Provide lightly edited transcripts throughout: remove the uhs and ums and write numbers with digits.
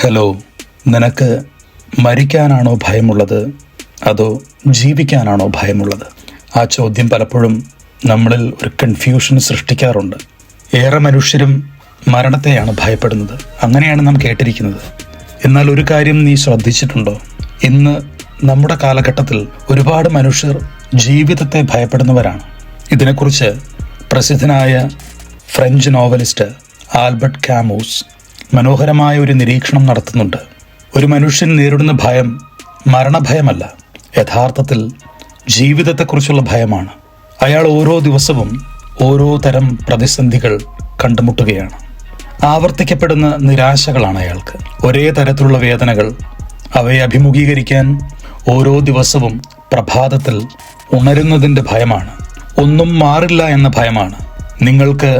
Hello, നിനക്ക് മരിക്കാനാണോ ഭയമുള്ളത് അതോ ജീവിക്കാനാണോ ഭയമുള്ളത്? ആ ചോദ്യം പലപ്പോഴും നമ്മളിൽ ഒരു കൺഫ്യൂഷൻ സൃഷ്ടിക്കാറുണ്ട്. ഏറെ മനുഷ്യരും മരണത്തെയാണ് ഭയപ്പെടുന്നത്. അങ്ങനെയാണ് നാം കേട്ടിരിക്കുന്നത്. എന്നാൽ ഒരു കാര്യം നീ ശ്രദ്ധിച്ചിട്ടുണ്ടോ? ഇന്ന് നമ്മുടെ കാലഘട്ടത്തിൽ ഒരുപാട് മനുഷ്യർ ജീവിതത്തെ ഭയപ്പെടുന്നവരാണ്. ഇതിനെക്കുറിച്ച് പ്രസിദ്ധനായ ഫ്രഞ്ച് നോവലിസ്റ്റ് ആൽബർട്ട് കാമൂസ് മനോഹരമായ ഒരു നിരീക്ഷണം നടത്തുന്നുണ്ട്. ഒരു മനുഷ്യൻ നേരിടുന്ന ഭയം മരണഭയമല്ല, യഥാർത്ഥത്തിൽ ജീവിതത്തെക്കുറിച്ചുള്ള ഭയമാണ്. അയാൾ ഓരോ ദിവസവും ഓരോ തരം പ്രതിസന്ധികൾ കണ്ടുമുട്ടുകയാണ്. ആവർത്തിക്കപ്പെടുന്ന നിരാശകളാണ് അയാൾക്ക്. ഒരേ തരത്തിലുള്ള വേദനകൾ. അവയെ അഭിമുഖീകരിക്കാൻ ഓരോ ദിവസവും പ്രഭാതത്തിൽ ഉണരുന്നതിൻ്റെ ഭയമാണ്. ഒന്നും മാറില്ല എന്ന ഭയമാണ്. നിങ്ങൾക്ക്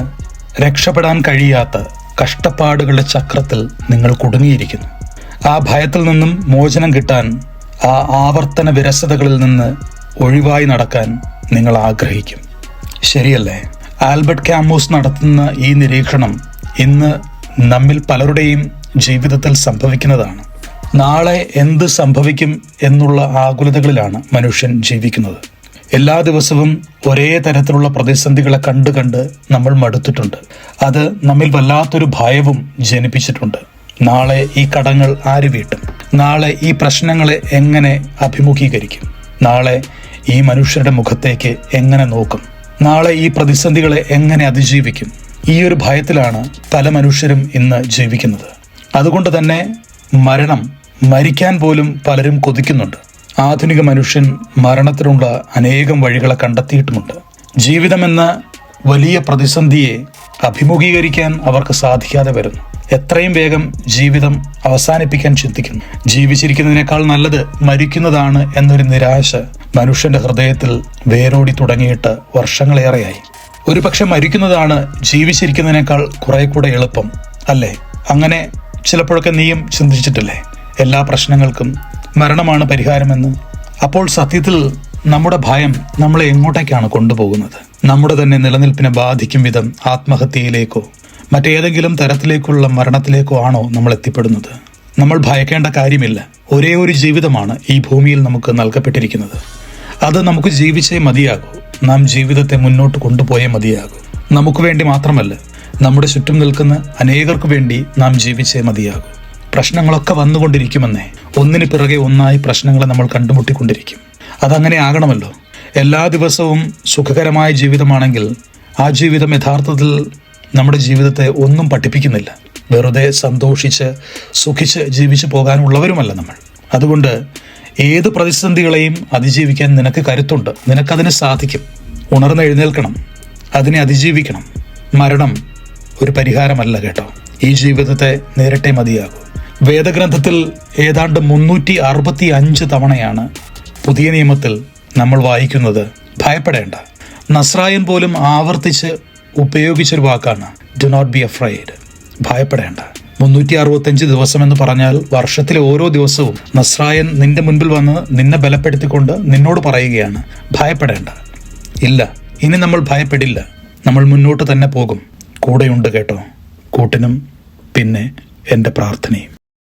രക്ഷപ്പെടാൻ കഴിയാത്ത കഷ്ടപ്പാടുകളുടെ ചക്രത്തിൽ നിങ്ങൾ കുടുങ്ങിയിരിക്കുന്നു. ആ ഭയത്തിൽ നിന്നും മോചനം കിട്ടാൻ, ആ ആവർത്തന വിരസതകളിൽ നിന്ന് ഒഴിവായി നടക്കാൻ നിങ്ങൾ ആഗ്രഹിക്കും. ശരിയല്ലേ? ആൽബർട്ട് കാമൂസ് നടത്തുന്ന ഈ നിരീക്ഷണം ഇന്ന് നമ്മിൽ പലരുടെയും ജീവിതത്തിൽ സംഭവിക്കുന്നതാണ്. നാളെ എന്ത് സംഭവിക്കും എന്നുള്ള ആകുലതകളിലാണ് മനുഷ്യൻ ജീവിക്കുന്നത്. എല്ലാ ദിവസവും ഒരേ തരത്തിലുള്ള പ്രതിസന്ധികളെ കണ്ട് നമ്മൾ മടുത്തിട്ടുണ്ട്. അത് നമ്മിൽ വല്ലാത്തൊരു ഭയവും ജനിപ്പിച്ചിട്ടുണ്ട്. നാളെ ഈ കടങ്ങൾ ആര് വീട്ടും? നാളെ ഈ പ്രശ്നങ്ങളെ എങ്ങനെ അഭിമുഖീകരിക്കും? നാളെ ഈ മനുഷ്യരുടെ മുഖത്തേക്ക് എങ്ങനെ നോക്കും? നാളെ ഈ പ്രതിസന്ധികളെ എങ്ങനെ അതിജീവിക്കും? ഈ ഒരു ഭയത്തിലാണ് പല മനുഷ്യരും ഇന്ന് ജീവിക്കുന്നത്. അതുകൊണ്ട് തന്നെ മരിക്കാൻ പോലും പലരും കൊതിക്കുന്നുണ്ട്. ആധുനിക മനുഷ്യൻ മരണത്തിനുള്ള അനേകം വഴികളെ കണ്ടെത്തിയിട്ടുമുണ്ട്. ജീവിതമെന്ന വലിയ പ്രതിസന്ധിയെ അഭിമുഖീകരിക്കാൻ അവർക്ക് സാധിക്കാതെ വരുന്നു. എത്രയും വേഗം ജീവിതം അവസാനിപ്പിക്കാൻ ചിന്തിക്കുന്നു. ജീവിച്ചിരിക്കുന്നതിനേക്കാൾ നല്ലത് മരിക്കുന്നതാണ് എന്നൊരു നിരാശ മനുഷ്യന്റെ ഹൃദയത്തിൽ വേരോടി തുടങ്ങിയിട്ട് വർഷങ്ങളേറെയായി. ഒരു പക്ഷെ മരിക്കുന്നതാണ് ജീവിച്ചിരിക്കുന്നതിനേക്കാൾ കുറെ കൂടെ എളുപ്പം, അല്ലേ? അങ്ങനെ ചിലപ്പോഴൊക്കെ നീയും ചിന്തിച്ചിട്ടില്ലേ? എല്ലാ പ്രശ്നങ്ങൾക്കും മരണമാണ് പരിഹാരമെന്ന്. അപ്പോൾ സത്യത്തിൽ നമ്മുടെ ഭയം നമ്മളെ എങ്ങോട്ടേക്കാണ് കൊണ്ടുപോകുന്നത്? നമ്മുടെ തന്നെ നിലനിൽപ്പിനെ ബാധിക്കും വിധം ആത്മഹത്യയിലേക്കോ മറ്റേതെങ്കിലും തരത്തിലേക്കുള്ള മരണത്തിലേക്കോ ആണോ നമ്മൾ എത്തിപ്പെടുന്നത്? നമ്മൾ ഭയക്കേണ്ട കാര്യമില്ല. ഒരേ ഒരു ജീവിതമാണ് ഈ ഭൂമിയിൽ നമുക്ക് നൽകപ്പെട്ടിരിക്കുന്നത്. അത് നമുക്ക് ജീവിച്ചേ മതിയാകൂ. നാം ജീവിതത്തെ മുന്നോട്ട് കൊണ്ടുപോയേ മതിയാകൂ. നമുക്ക് വേണ്ടി മാത്രമല്ല, നമ്മുടെ ചുറ്റും നിൽക്കുന്ന അനേകർക്ക് വേണ്ടി നാം ജീവിച്ചേ മതിയാകൂ. പ്രശ്നങ്ങളൊക്കെ വന്നുകൊണ്ടിരിക്കുമെന്നേ. ഒന്നിന് പിറകെ ഒന്നായി പ്രശ്നങ്ങളെ നമ്മൾ കണ്ടുമുട്ടിക്കൊണ്ടിരിക്കും. അതങ്ങനെ ആകണമല്ലോ. എല്ലാ ദിവസവും സുഖകരമായ ജീവിതമാണെങ്കിൽ ആ ജീവിതം യഥാർത്ഥത്തിൽ നമ്മുടെ ജീവിതത്തെ ഒന്നും പഠിപ്പിക്കുന്നില്ല. വെറുതെ സന്തോഷിച്ച് സുഖിച്ച് ജീവിച്ചു പോകാനുള്ളവരുമല്ല നമ്മൾ. അതുകൊണ്ട് ഏത് പ്രതിസന്ധികളെയും അതിജീവിക്കാൻ നിനക്ക് കരുത്തുണ്ട്. നിനക്കതിന് സാധിക്കും. ഉണർന്നെഴുന്നേൽക്കണം, അതിനെ അതിജീവിക്കണം. മരണം ഒരു പരിഹാരമല്ല കേട്ടോ. ഈ ജീവിതത്തെ നേരിട്ടേ മതിയാകൂ. വേദഗ്രന്ഥത്തിൽ ഏതാണ്ട് 365 തവണയാണ് പുതിയ നിയമത്തിൽ നമ്മൾ വായിക്കുന്നത് ഭയപ്പെടേണ്ട. നസ്രായൻ പോലും ആവർത്തിച്ച് ഉപയോഗിച്ചൊരു വാക്കാണ് ഡു നോട്ട് ബി അഫ്രൈഡ്. ഭയപ്പെടേണ്ട. 365 ദിവസം എന്ന് പറഞ്ഞാൽ വർഷത്തിലെ ഓരോ ദിവസവും നസ്രായൻ നിന്റെ മുൻപിൽ വന്ന് നിന്നെ ബലപ്പെടുത്തിക്കൊണ്ട് നിന്നോട് പറയുകയാണ് ഭയപ്പെടേണ്ട. ഇല്ല, ഇനി നമ്മൾ ഭയപ്പെടില്ല. നമ്മൾ മുന്നോട്ട് തന്നെ പോകും. കൂടെയുണ്ട് കേട്ടോ, കൂട്ടിനും പിന്നെ എൻ്റെ പ്രാർത്ഥനയും.